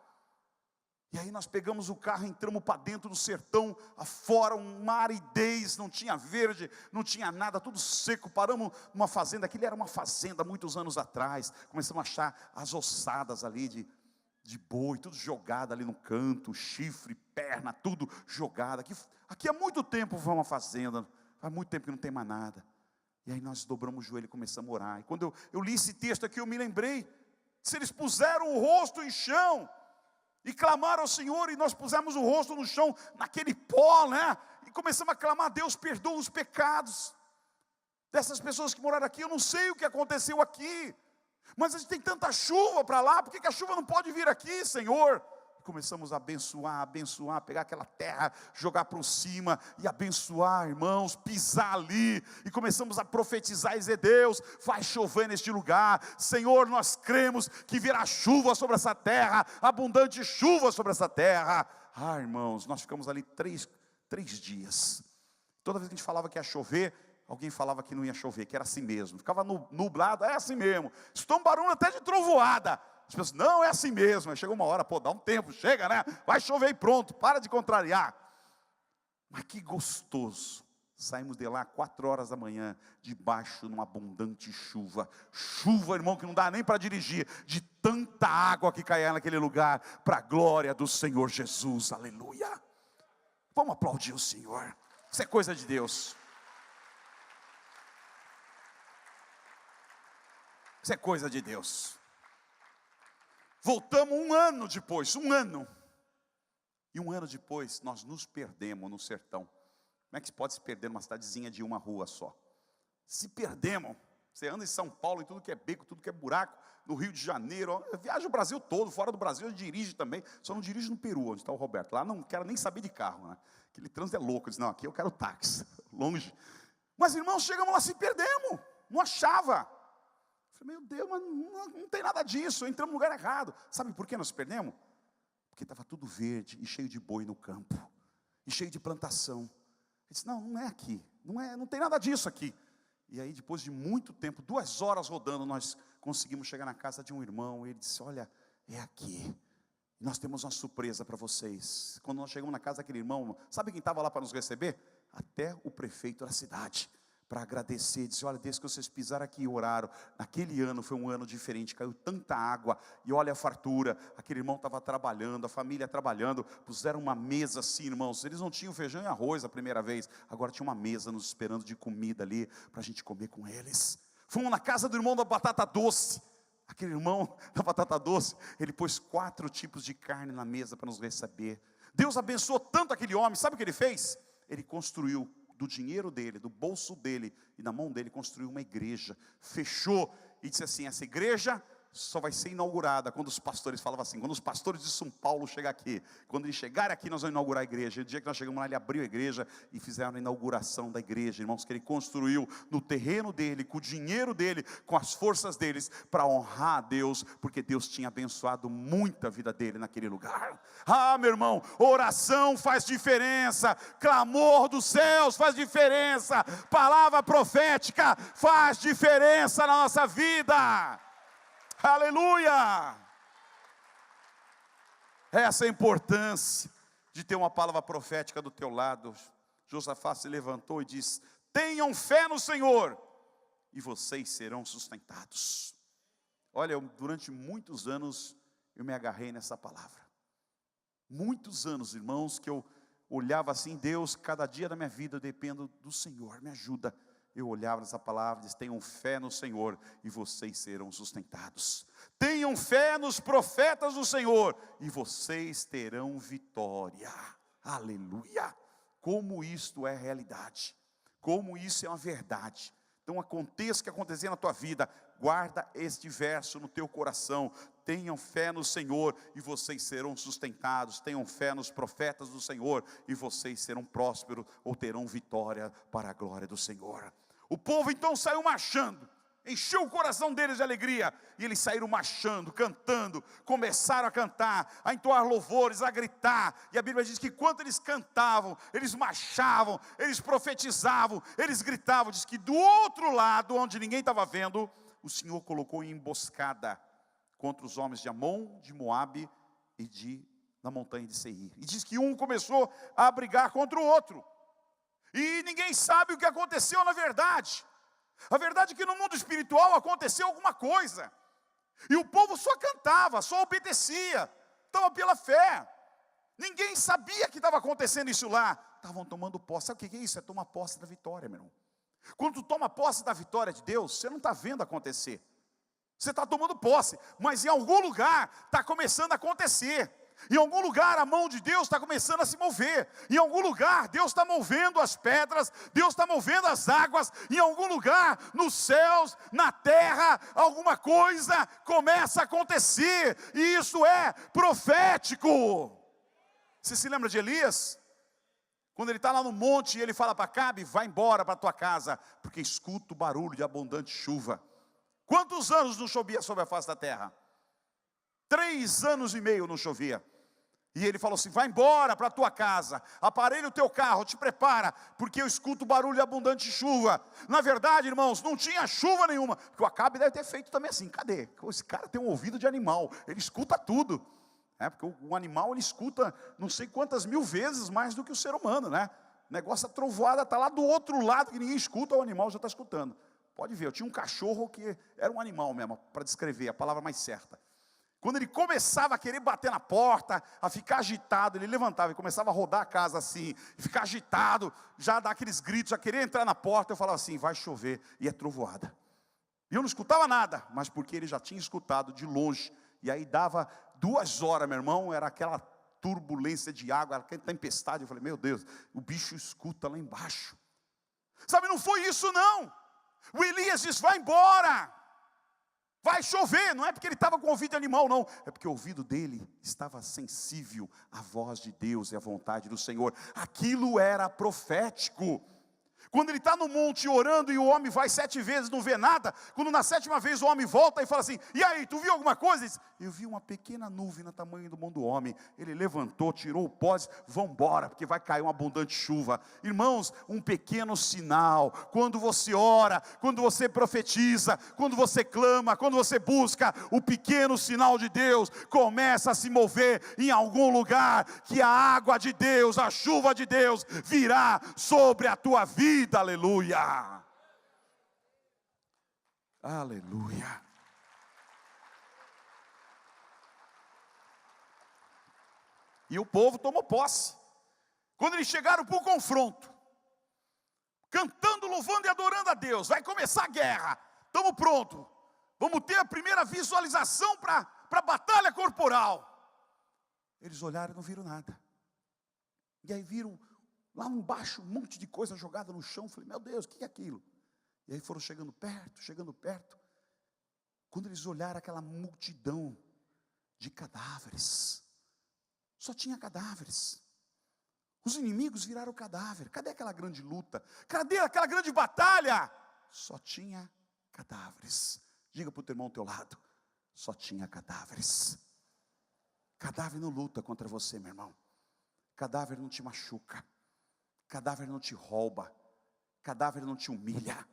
A: E aí nós pegamos o carro, entramos para dentro do sertão, afora uma aridez, não tinha verde, não tinha nada, tudo seco. Paramos numa fazenda, aquilo era uma fazenda muitos anos atrás. Começamos a achar as ossadas ali de boi, tudo jogado ali no canto, chifre, perna, tudo jogado. Aqui há muito tempo foi uma fazenda, faz muito tempo que não tem mais nada. E aí nós dobramos o joelho e começamos a orar. E quando eu li esse texto aqui, eu me lembrei, se eles puseram o rosto em chão, e clamaram ao Senhor, e nós pusemos o rosto no chão, naquele pó, né? E começamos a clamar, Deus perdoa os pecados dessas pessoas que moraram aqui. Eu não sei o que aconteceu aqui, mas a gente tem tanta chuva para lá, por que a chuva não pode vir aqui, Senhor? Começamos a abençoar, pegar aquela terra, jogar para cima e abençoar, irmãos, pisar ali, e começamos a profetizar e dizer, Deus, vai chover neste lugar, Senhor, nós cremos que virá chuva sobre essa terra, abundante chuva sobre essa terra. Irmãos, nós ficamos ali três dias, toda vez que a gente falava que ia chover, alguém falava que não ia chover, que era assim mesmo, ficava nublado, é assim mesmo, estou um barulho até de trovoada. As pessoas, não, é assim mesmo. Aí chegou uma hora, dá um tempo, chega, né? Vai chover e pronto, para de contrariar. Mas que gostoso. Saímos de lá 4 horas da manhã, debaixo de uma abundante chuva. Chuva, irmão, que não dá nem para dirigir, de tanta água que caía naquele lugar, para a glória do Senhor Jesus, aleluia. Vamos aplaudir o Senhor, isso é coisa de Deus. Isso é coisa de Deus. Voltamos 1 ano depois, 1 ano. E 1 ano depois, nós nos perdemos no sertão. Como é que se pode se perder numa cidadezinha de uma rua só? Se perdemos. Você anda em São Paulo, em tudo que é beco, tudo que é buraco. No Rio de Janeiro, viaja o Brasil todo. Fora do Brasil, eu dirijo também. Só não dirijo no Peru, onde está o Roberto. Lá não quero nem saber de carro, né? Aquele trânsito é louco. Eu disse, não, aqui eu quero táxi, longe. Mas, irmãos, chegamos lá, se perdemos. Não achava. Falei, meu Deus, mas não tem nada disso, entramos no lugar errado. Sabe por que nós perdemos? Porque estava tudo verde e cheio de boi no campo, e cheio de plantação. Ele disse, não é aqui, não tem nada disso aqui. E aí depois de muito tempo, 2 horas rodando, nós conseguimos chegar na casa de um irmão, e ele disse, olha, é aqui, nós temos uma surpresa para vocês. Quando nós chegamos na casa daquele irmão, sabe quem estava lá para nos receber? Até o prefeito da cidade, para agradecer, dizer, olha, desde que vocês pisaram aqui e oraram, naquele ano foi um ano diferente, caiu tanta água, e olha a fartura, aquele irmão estava trabalhando, a família trabalhando, puseram uma mesa assim, irmãos, eles não tinham feijão e arroz a primeira vez, agora tinha uma mesa nos esperando de comida ali, para a gente comer com eles. Fomos na casa do irmão da batata doce, aquele irmão da batata doce, ele pôs 4 tipos de carne na mesa para nos receber. Deus abençoou tanto aquele homem, sabe o que ele fez? Ele construiu do dinheiro dele, do bolso dele e na mão dele, construiu uma igreja, fechou e disse assim, essa igreja só vai ser inaugurada quando os pastores, falavam assim, quando os pastores de São Paulo chegar aqui, quando eles chegarem aqui nós vamos inaugurar a igreja. E o dia que nós chegamos lá, ele abriu a igreja e fizeram a inauguração da igreja, irmãos, que ele construiu no terreno dele, com o dinheiro dele, com as forças deles, para honrar a Deus, porque Deus tinha abençoado muita vida dele naquele lugar. Ah, meu irmão, oração faz diferença, clamor dos céus faz diferença, palavra profética faz diferença na nossa vida. Aleluia! Essa é a importância de ter uma palavra profética do teu lado. Josafá se levantou e disse, tenham fé no Senhor, e vocês serão sustentados. Olha, durante muitos anos, eu me agarrei nessa palavra. Muitos anos, irmãos, que eu olhava assim, Deus, cada dia da minha vida eu dependo do Senhor, me ajuda. Eu olhava nessa palavra e disse, tenham fé no Senhor e vocês serão sustentados. Tenham fé nos profetas do Senhor e vocês terão vitória. Aleluia! Como isto é realidade, como isso é uma verdade. Então aconteça o que acontecer na tua vida, guarda este verso no teu coração. Tenham fé no Senhor e vocês serão sustentados. Tenham fé nos profetas do Senhor e vocês serão prósperos ou terão vitória para a glória do Senhor. O povo então saiu marchando, encheu o coração deles de alegria, e eles saíram marchando, cantando, começaram a cantar, a entoar louvores, a gritar, e a Bíblia diz que enquanto eles cantavam, eles marchavam, eles profetizavam, eles gritavam, diz que do outro lado, onde ninguém estava vendo, o Senhor colocou em emboscada, contra os homens de Amon, de Moabe, e na montanha de Seir, e diz que um começou a brigar contra o outro, e ninguém sabe o que aconteceu na verdade. A verdade é que no mundo espiritual aconteceu alguma coisa. E o povo só cantava, só obedecia. Estava pela fé. Ninguém sabia que estava acontecendo isso lá. Estavam tomando posse. Sabe o que é isso? É tomar posse da vitória, meu irmão. Quando tu toma posse da vitória de Deus, você não está vendo acontecer. Você está tomando posse. Mas em algum lugar está começando a acontecer. Em algum lugar a mão de Deus está começando a se mover. Em algum lugar Deus está movendo as pedras, Deus está movendo as águas. Em algum lugar, nos céus, na terra, alguma coisa começa a acontecer. E isso é profético. Você se lembra de Elias? Quando ele está lá no monte e ele fala para Acabe, vai embora para a tua casa, porque escuta o barulho de abundante chuva. Quantos anos não chovia sobre a face da terra? 3 anos e meio não chovia. E ele falou assim, vai embora para a tua casa, aparelha o teu carro, te prepara, porque eu escuto o barulho de abundante chuva. Na verdade, irmãos, não tinha chuva nenhuma, porque o Acabe deve ter feito também assim, cadê? Esse cara tem um ouvido de animal, ele escuta tudo. Porque o animal, ele escuta não sei quantas mil vezes mais do que o ser humano, né? O negócio, a trovoada está lá do outro lado, que ninguém escuta, o animal já está escutando. Pode ver, eu tinha um cachorro que era um animal mesmo, para descrever, a palavra mais certa. Quando ele começava a querer bater na porta, a ficar agitado, ele levantava e começava a rodar a casa assim, ficar agitado, já dar aqueles gritos, já querer entrar na porta, eu falava assim, vai chover, e é trovoada. E eu não escutava nada, mas porque ele já tinha escutado de longe, e aí dava 2 horas, meu irmão, era aquela turbulência de água, aquela tempestade, eu falei, meu Deus, o bicho escuta lá embaixo. Sabe, não foi isso não. O Elias disse, vai embora. Vai chover, não é porque ele estava com ouvido de animal, não. É porque o ouvido dele estava sensível à voz de Deus e à vontade do Senhor. Aquilo era profético. Quando ele está no monte orando e o homem vai 7 vezes, não vê nada. Quando na 7ª vez o homem volta e fala assim, e aí, tu viu alguma coisa? Ele diz, eu vi uma pequena nuvem no tamanho do mão do homem. Ele levantou, tirou o pó, disse, vão embora, porque vai cair uma abundante chuva. Irmãos, um pequeno sinal. Quando você ora, quando você profetiza, quando você clama, quando você busca, o pequeno sinal de Deus começa a se mover em algum lugar, que a água de Deus, a chuva de Deus virá sobre a tua vida. Aleluia. Aleluia. E o povo tomou posse. Quando eles chegaram para o confronto, cantando, louvando e adorando a Deus, vai começar a guerra, estamos prontos, vamos ter a primeira visualização para a batalha corporal. Eles olharam e não viram nada. E aí viram lá embaixo um monte de coisa jogada no chão. Falei, meu Deus, o que é aquilo? E aí foram chegando perto, chegando perto. Quando eles olharam aquela multidão de cadáveres, só tinha cadáveres. Os inimigos viraram cadáver. Cadê aquela grande luta? Cadê aquela grande batalha? Só tinha cadáveres. Diga para o teu irmão ao teu lado, só tinha cadáveres. Cadáver não luta contra você, meu irmão. Cadáver não te machuca. Cadáver não te rouba. Cadáver não te humilha.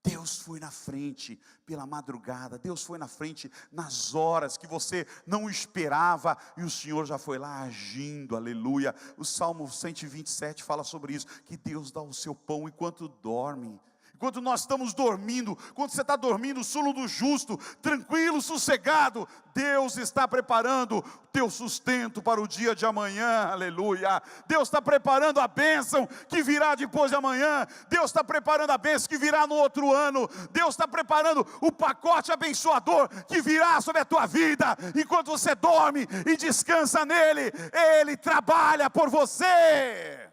A: Deus foi na frente pela madrugada. Deus foi na frente nas horas que você não esperava. E o Senhor já foi lá agindo, aleluia. O Salmo 127 fala sobre isso. Que Deus dá o seu pão enquanto dorme. Enquanto nós estamos dormindo, quando você está dormindo, o sono do justo, tranquilo, sossegado, Deus está preparando o teu sustento para o dia de amanhã, aleluia. Deus está preparando a bênção que virá depois de amanhã. Deus está preparando a bênção que virá no outro ano. Deus está preparando o pacote abençoador que virá sobre a tua vida. Enquanto você dorme e descansa nele, Ele trabalha por você.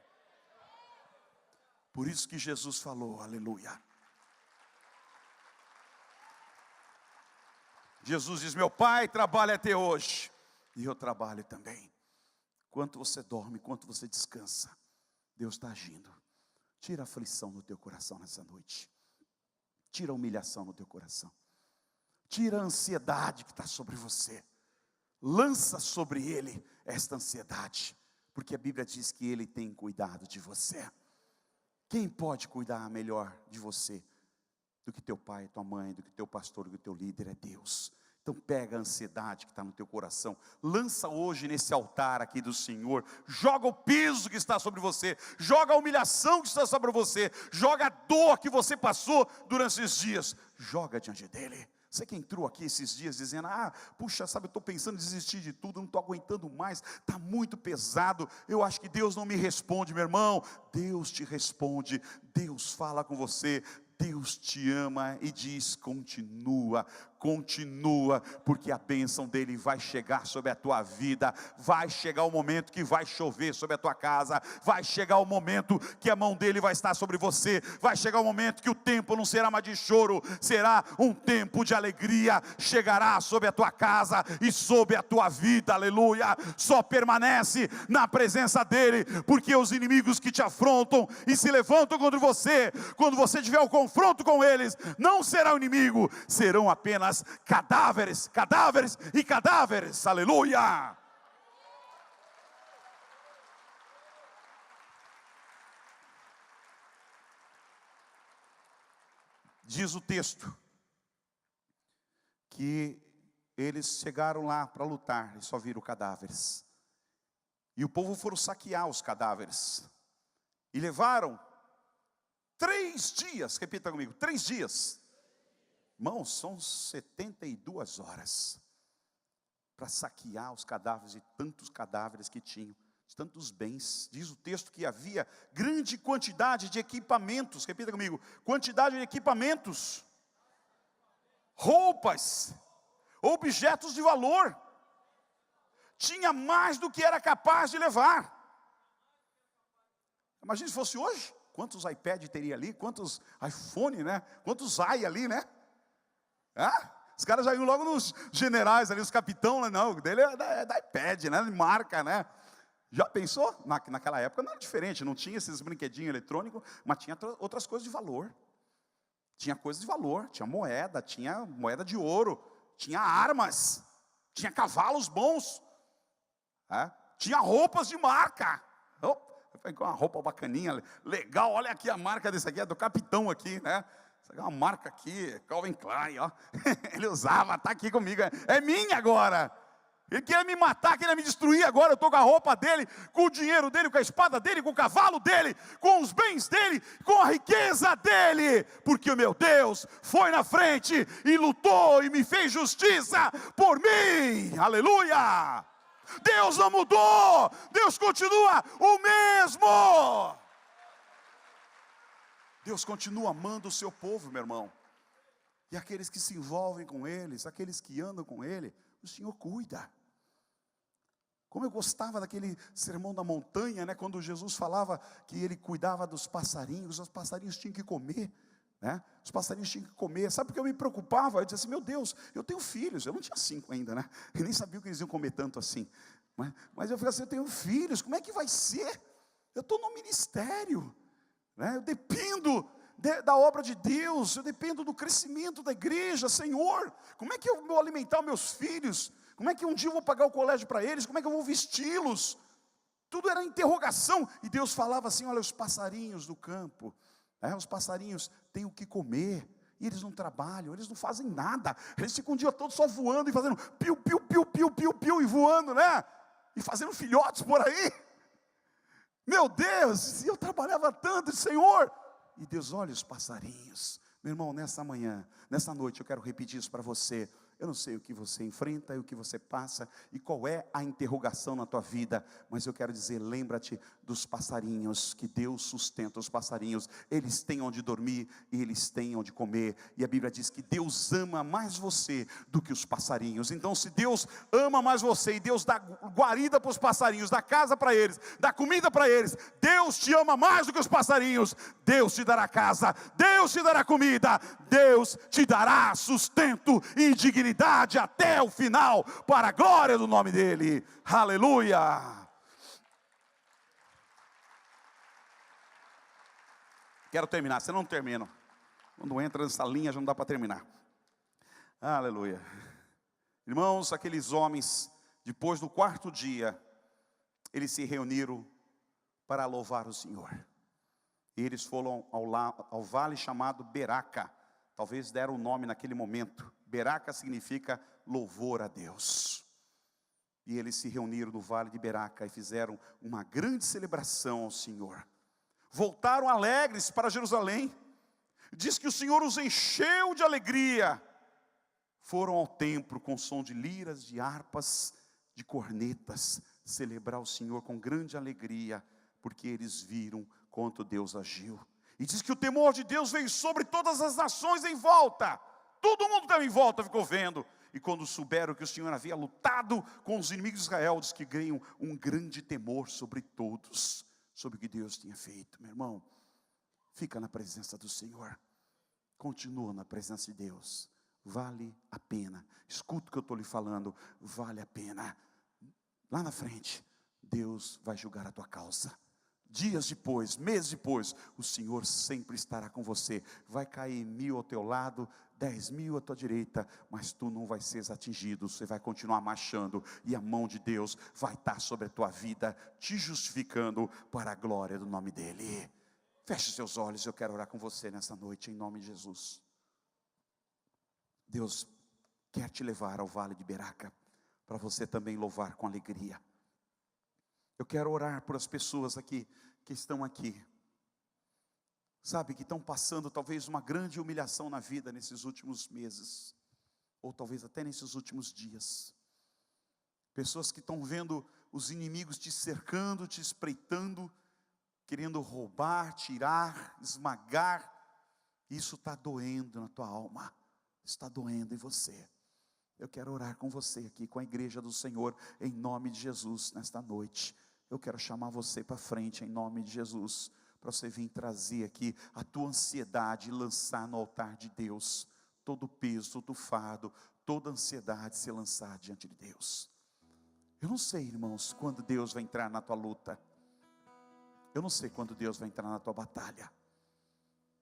A: Por isso que Jesus falou, aleluia. Jesus diz, meu Pai trabalha até hoje, e eu trabalho também. Quanto você dorme, quanto você descansa, Deus está agindo. Tira a aflição do teu coração nessa noite. Tira a humilhação do teu coração. Tira a ansiedade que está sobre você. Lança sobre Ele esta ansiedade, porque a Bíblia diz que Ele tem cuidado de você. Quem pode cuidar melhor de você do que teu pai, tua mãe, do que teu pastor, do que teu líder? É Deus. Então pega a ansiedade que está no teu coração, lança hoje nesse altar aqui do Senhor, joga o peso que está sobre você, joga a humilhação que está sobre você, joga a dor que você passou durante esses dias, joga diante dEle. Você que entrou aqui esses dias dizendo, puxa, sabe, eu estou pensando em desistir de tudo, não estou aguentando mais, está muito pesado, eu acho que Deus não me responde, meu irmão. Deus te responde, Deus fala com você, Deus te ama e diz, continua, porque a bênção dEle vai chegar sobre a tua vida, vai chegar o momento que vai chover sobre a tua casa, vai chegar o momento que a mão dEle vai estar sobre você, vai chegar o momento que o tempo não será mais de choro, será um tempo de alegria, chegará sobre a tua casa e sobre a tua vida, aleluia. Só permanece na presença dEle, porque os inimigos que te afrontam e se levantam contra você, quando você tiver o confronto com eles, não será o inimigo, serão apenas cadáveres, cadáveres e cadáveres, aleluia. Diz o texto que eles chegaram lá para lutar e só viram cadáveres, e o povo foram saquear os cadáveres, e levaram 3 dias, repita comigo, 3 dias, irmãos, são 72 horas, para saquear os cadáveres, e tantos cadáveres que tinham, tantos bens. Diz o texto que havia grande quantidade de equipamentos, repita comigo, quantidade de equipamentos, roupas, objetos de valor, tinha mais do que era capaz de levar. Imagina se fosse hoje, quantos iPad teria ali, quantos iPhone, né? Quantos i ali, né? Os caras já iam logo nos generais ali, os capitão, não, o dele é da iPad, né? De marca, né? Já pensou? Naquela época não era diferente, não tinha esses brinquedinhos eletrônicos, mas tinha outras coisas de valor. Tinha coisas de valor, tinha moeda de ouro, tinha armas, tinha cavalos bons, tinha roupas de marca. Uma roupa bacaninha, legal, olha aqui a marca desse aqui, é do capitão aqui, né? Essa aqui é uma marca aqui, Calvin Klein, ó. Ele usava, está aqui comigo, é minha agora. Ele queria me matar, queria me destruir. Agora eu estou com a roupa dele, com o dinheiro dele, com a espada dele, com o cavalo dele, com os bens dele, com a riqueza dele. Porque o meu Deus foi na frente e lutou e me fez justiça por mim. Aleluia! Deus não mudou, Deus continua o mesmo. Deus continua amando o seu povo, meu irmão. E aqueles que se envolvem com eles, aqueles que andam com ele, o Senhor cuida. Como eu gostava daquele sermão da montanha, né? Quando Jesus falava que ele cuidava dos passarinhos, os passarinhos tinham que comer, né? Os passarinhos tinham que comer. Sabe por que eu me preocupava? Eu dizia assim, meu Deus, eu tenho filhos. Eu não tinha 5 ainda, né? Eu nem sabia que eles iam comer tanto assim. Mas eu falei assim, eu tenho filhos, como é que vai ser? Eu estou no ministério, né? Eu dependo da obra de Deus, eu dependo do crescimento da igreja. Senhor, como é que eu vou alimentar meus filhos? Como é que um dia eu vou pagar o colégio para eles? Como é que eu vou vesti-los? Tudo era interrogação. E Deus falava assim, olha, os passarinhos do campo, os passarinhos têm o que comer, e eles não trabalham, eles não fazem nada, eles ficam o dia todo só voando e fazendo piu, piu, piu, piu, piu, piu, e voando, né? E fazendo filhotes por aí. Meu Deus, e eu trabalhava tanto, Senhor. E Deus olha os passarinhos. Meu irmão, nessa manhã, nessa noite, eu quero repetir isso para você. Eu não sei o que você enfrenta, o que você passa, e qual é a interrogação na tua vida, mas eu quero dizer, lembra-te dos passarinhos, que Deus sustenta os passarinhos. Eles têm onde dormir, e eles têm onde comer, e a Bíblia diz que Deus ama mais você do que os passarinhos. Então se Deus ama mais você, e Deus dá guarida para os passarinhos, dá casa para eles, dá comida para eles, Deus te ama mais do que os passarinhos. Deus te dará casa, Deus te dará comida, Deus te dará sustento e dignidade até o final, para a glória do nome dEle. Aleluia! Quero terminar, você não termina. Quando entra nessa linha já não dá para terminar. Aleluia. Irmãos, aqueles homens, depois do 4º dia, eles se reuniram para louvar o Senhor. E eles foram ao vale chamado Beraca. Talvez deram o nome naquele momento. Beraca significa louvor a Deus. E eles se reuniram no vale de Beraca e fizeram uma grande celebração ao Senhor. Voltaram alegres para Jerusalém. Diz que o Senhor os encheu de alegria. Foram ao templo com som de liras, de harpas, de cornetas, celebrar o Senhor com grande alegria, porque eles viram quanto Deus agiu. E diz que o temor de Deus veio sobre todas as nações em volta. Todo mundo estava em volta, ficou vendo. E quando souberam que o Senhor havia lutado com os inimigos de Israel, diz que veio um grande temor sobre todos, sobre o que Deus tinha feito. Meu irmão, fica na presença do Senhor. Continua na presença de Deus. Vale a pena. Escuta o que eu estou lhe falando. Vale a pena. Lá na frente, Deus vai julgar a tua causa. Dias depois, meses depois, o Senhor sempre estará com você. Vai cair 1000 ao teu lado, 10.000 à tua direita, mas tu não vai ser atingido. Você vai continuar marchando, e a mão de Deus vai estar sobre a tua vida, te justificando para a glória do nome dEle. Feche seus olhos, eu quero orar com você nessa noite, em nome de Jesus. Deus quer te levar ao vale de Beraca, para você também louvar com alegria. Eu quero orar por as pessoas aqui, que estão aqui, sabe, que estão passando talvez uma grande humilhação na vida nesses últimos meses, ou talvez até nesses últimos dias. Pessoas que estão vendo os inimigos te cercando, te espreitando, querendo roubar, tirar, esmagar. Isso está doendo na tua alma, está doendo em você. Eu quero orar com você aqui, com a igreja do Senhor, em nome de Jesus, nesta noite. Eu quero chamar você para frente, em nome de Jesus, para você vir trazer aqui a tua ansiedade e lançar no altar de Deus. Todo o peso, todo o fardo, toda a ansiedade se lançar diante de Deus. Eu não sei, irmãos, quando Deus vai entrar na tua luta. Eu não sei quando Deus vai entrar na tua batalha.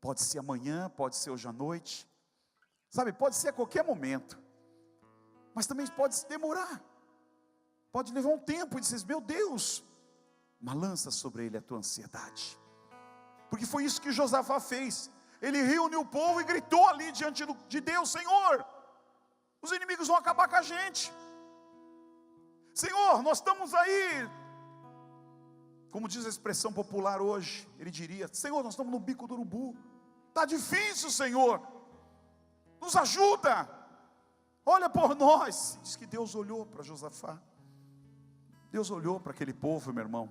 A: Pode ser amanhã, pode ser hoje à noite. Sabe, pode ser a qualquer momento. Mas também pode demorar. Pode levar um tempo e dizer, meu Deus, mas lança sobre ele a tua ansiedade. Porque foi isso que Josafá fez. Ele reuniu o povo e gritou ali diante de Deus, Senhor, os inimigos vão acabar com a gente. Senhor, nós estamos aí, como diz a expressão popular hoje, ele diria: Senhor, nós estamos no bico do urubu, está difícil, Senhor, nos ajuda, olha por nós. Diz que Deus olhou para Josafá, Deus olhou para aquele povo, meu irmão,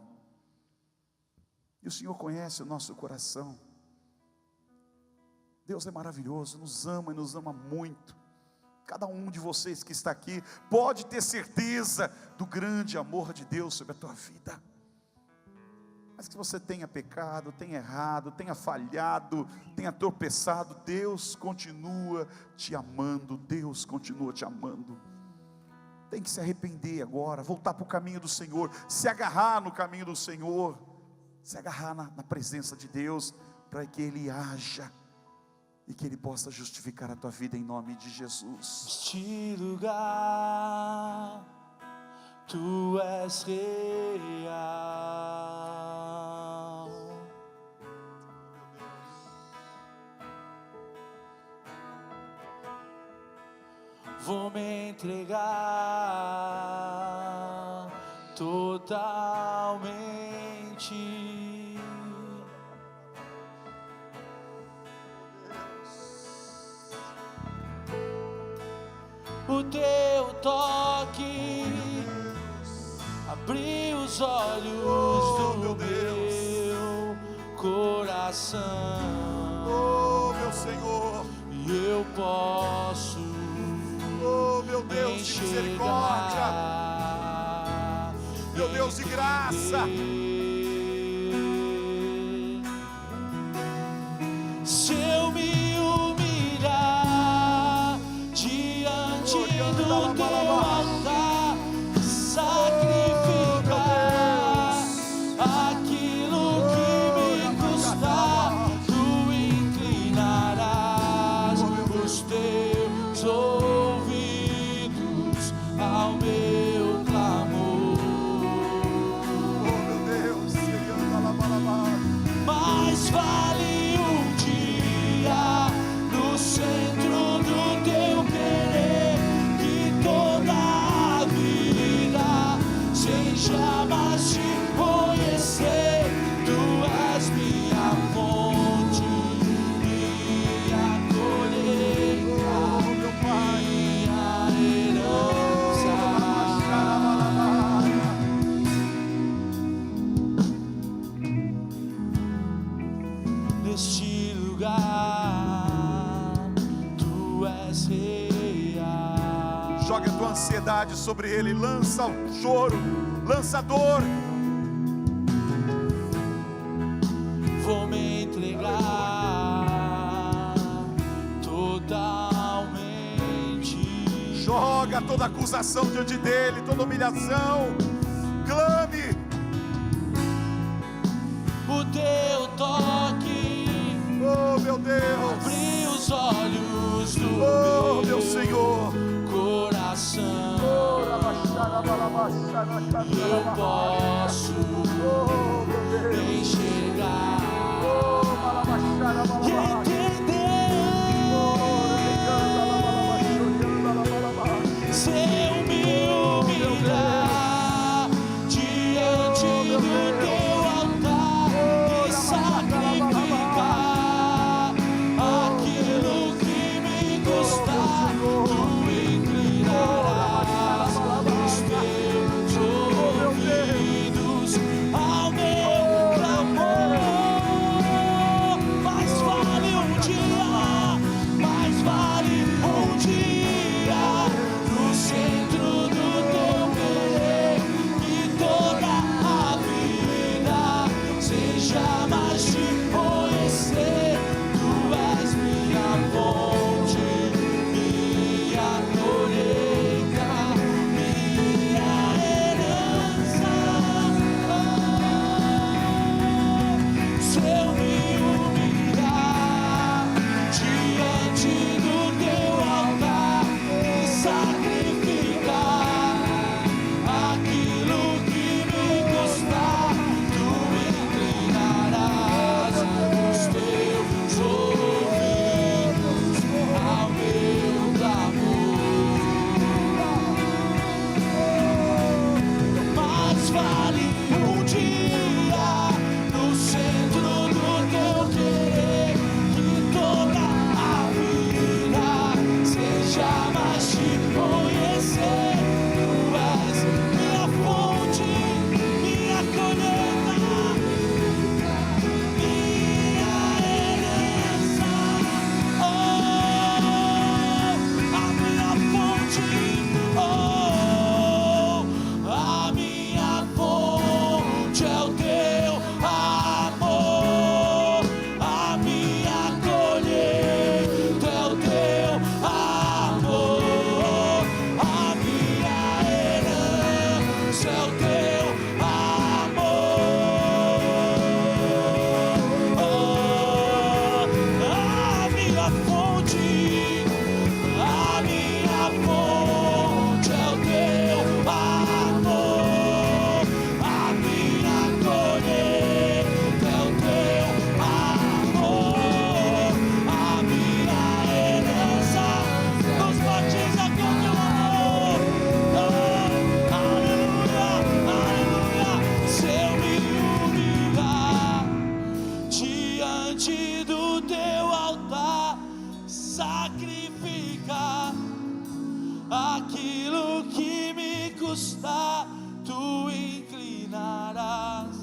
A: e o Senhor conhece o nosso coração. Deus é maravilhoso, nos ama e nos ama muito. Cada um de vocês que está aqui pode ter certeza do grande amor de Deus sobre a tua vida. Mas que você tenha pecado, tenha errado, tenha falhado, tenha tropeçado, Deus continua te amando, Deus continua te amando. Tem que se arrepender agora, voltar para o caminho do Senhor, se agarrar no caminho do Senhor, se agarrar na presença de Deus, para que Ele haja e que Ele possa justificar a tua vida em nome de Jesus.
B: Neste lugar, Tu és real. Vou me entregar totalmente. O teu toque abriu os olhos do meu coração.
A: Oh, meu Senhor,
B: E eu posso,
A: oh, meu Deus de misericórdia, meu Deus de graça.
B: Se eu me humilhar diante do teu altar, sacrificar aquilo que me custar, tu inclinarás os teus ouvidos ao meu clamor.
A: Oh, meu Deus,
B: Mais vale um dia no centro do teu querer que toda a vida sem jamais te conhecer. Tu és minha fonte, minha colheita, minha herança. Neste lugar, Tu és real.
A: Joga a tua ansiedade sobre Ele, lança o choro, lança a dor.
B: Vou me entregar totalmente.
A: Joga toda acusação diante dEle, toda humilhação, clame.
B: O teu toque
A: Oh, meu Deus,
B: abriu os olhos do
A: oh, meu Senhor.
B: coração. Eu posso
A: Oh, meu Deus,
B: enxergar e entender. Se eu me humilhar diante do teu altar e sacrificar aquilo que me custar, tu inclinarás os teus ouvidos ao meu clamor. Mais vale um dia no centro sacrificar aquilo que me custar, tu inclinarás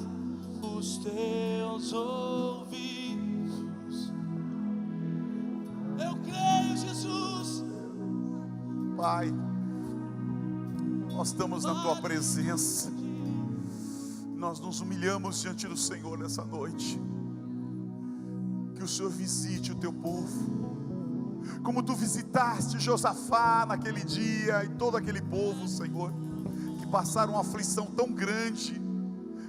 B: os teus ouvidos. Eu creio, Jesus.
A: Pai, nós estamos na Tua presença, nós nos humilhamos diante do Senhor nessa noite. Que o Senhor visite o Teu povo, como Tu visitaste Josafá naquele dia e todo aquele povo, Senhor, que passaram uma aflição tão grande,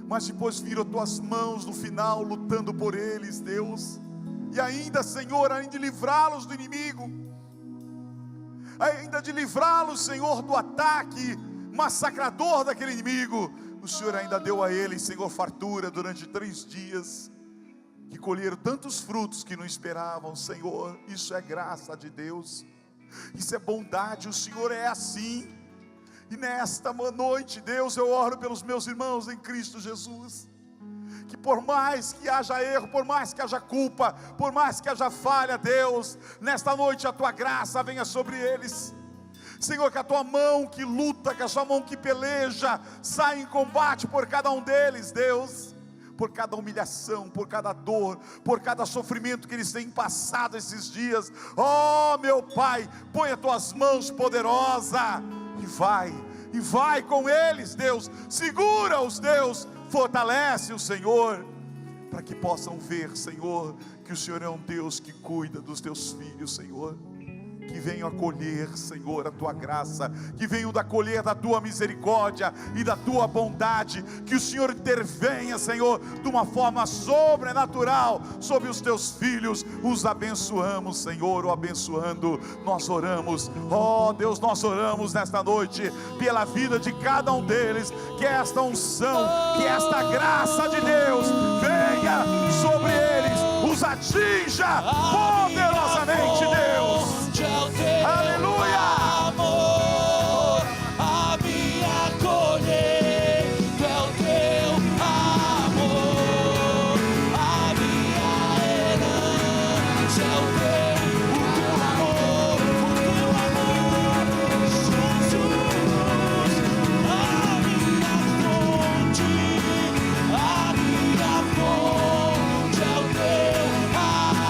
A: mas depois viram Tuas mãos no final lutando por eles, Deus, e ainda, Senhor, ainda de livrá-los do inimigo, ainda de livrá-los, Senhor, do ataque massacrador daquele inimigo. O Senhor ainda deu a eles, Senhor, fartura durante 3 dias, que colheram tantos frutos que não esperavam, Senhor. Isso é graça de Deus, isso é bondade, o Senhor é assim. E nesta noite, Deus, eu oro pelos meus irmãos em Cristo Jesus, que por mais que haja erro, por mais que haja culpa, por mais que haja falha, Deus, nesta noite a Tua graça venha sobre eles, Senhor, que a Tua mão que luta, que a Sua mão que peleja, saia em combate por cada um deles, Deus, por cada humilhação, por cada dor, por cada sofrimento que eles têm passado esses dias. Oh meu Pai, põe as Tuas mãos poderosas e vai com eles, Deus, segura-os, Deus, fortalece o Senhor, para que possam ver, Senhor, que o Senhor é um Deus que cuida dos Teus filhos, Senhor. Que venham acolher, Senhor, a Tua graça, que venham acolher da Tua misericórdia e da Tua bondade, que o Senhor intervenha, Senhor, de uma forma sobrenatural sobre os Teus filhos. Os abençoamos, Senhor, o abençoando, nós oramos, ó Deus, nós oramos nesta noite pela vida de cada um deles, que esta unção, que esta graça de Deus venha sobre eles, os atinja poderosamente, Deus. Aleluia!
B: Amor, a minha colheita é o Teu amor, a minha herança é o Teu amor, Jesus, a minha fonte é o Teu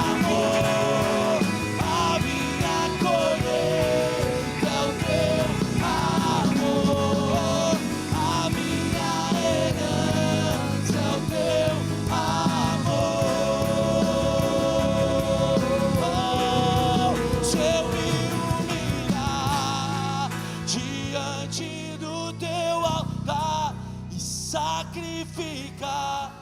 B: amor, a minha colheita é o Teu amor, a minha herança é o Teu amor. Se eu me humilhar diante do Teu altar e sacrificar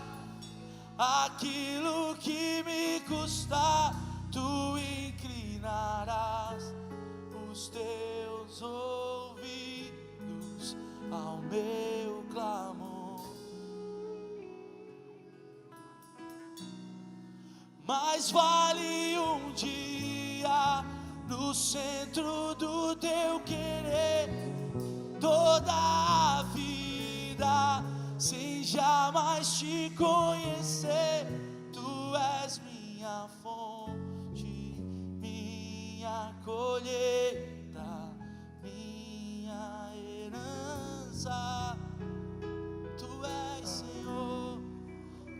B: aquilo que me custar, Tu inclinarás os Teus ouvidos ao meu clamor. Mais vale um dia no centro do Teu querer, toda a vida sem jamais Te conhecer. Tu és minha fonte, minha colheita, minha herança. Tu és, Senhor,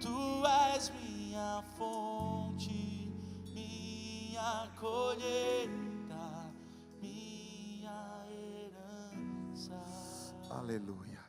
B: Tu és minha fonte, minha colheita, minha herança.
A: Aleluia.